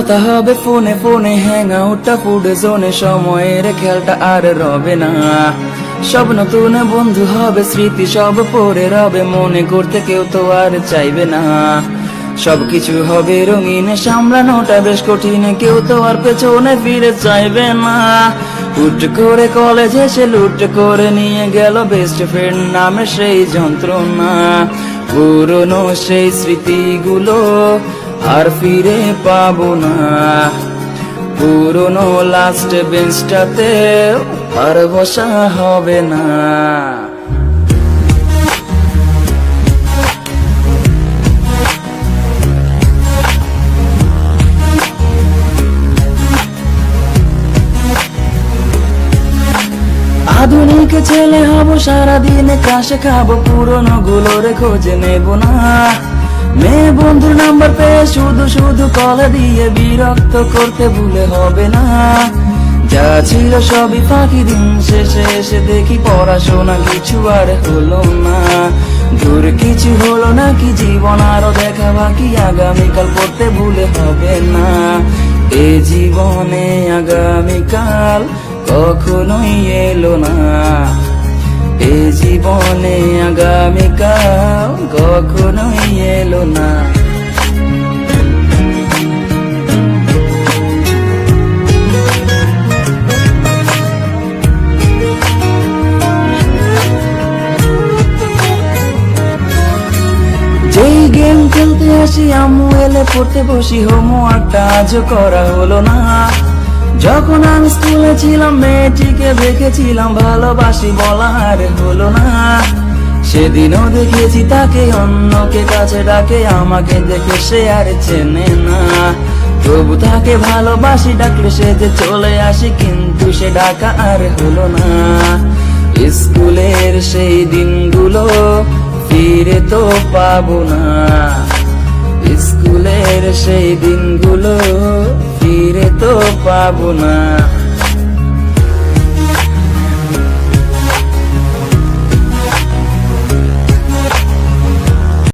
কথা হবে ফোনে ফোনে, হ্যাং আউটটা ফুড জোনে, সময়ের খেলটা আর রবে না। সব নতুন বন্ধু হবে, স্মৃতি সব পড়ে রবে, মনে করতে কেউ তো আর চাইবে না। সবকিছু হবে রঙিন, সামলানোটা বেশ কঠিন, কেউ তো আর পেছনে ফিরে চাইবে না। হুট করে কলেজ এসে লুট করে নিয়ে গেল বেস্ট ফ্রেন্ড নামে সেই যন্ত্রণা। পুরনো সেই স্মৃতিগুলো আর ফিরে পাবো না। পুরনো লাস্ট বেঞ্চটাতে আর বসা হবে না। আধুনিক ছেলে হব, সারাদিন ক্রাশে খাবো, পুরনো গুলোর খোঁজে নেব না। মেয়ে বন্ধুর নাম্বার পেয়ে শুধু শুধু কল দিয়ে বিরক্ত করতে ভুলে হবে না। যা ছিল সবই ফাঁকি, দিন শেষে এসে দেখি পড়াশোনা কিছু আর হলো না। দূর কিছু হলো না কি, জীবন আরো দেখা বাকি, আগামীকাল পড়তে ভুলে হবে না। এ জীবনে আগামীকাল কখনোই এলো না। এ জীবনে আগামীকাল কখনোই এলো না। যেই গেম খেলতে আসি, আম্মু এলে পড়তে বসি, হোমওয়ার্কটা আজও করা হলো না। যখন আমি স্কুলে ছিলাম, মেয়েটিকে দেখেছিলাম, ভালোবাসি বলা আর হলো না। সেদিনও দেখেছি তাকে, অন্যকে কাছে ডাকে, আমাকে দেখে সে আর চেনে না। তবু তাকে ভালোবাসি, ডাকলে সে যে চলে আসি, কিন্তু সে ডাকা আর হলো না। স্কুলের সেই দিনগুলো ফিরে তো পাবো না। স্কুলের সেই দিনগুলো ফিরে তো পাবো না।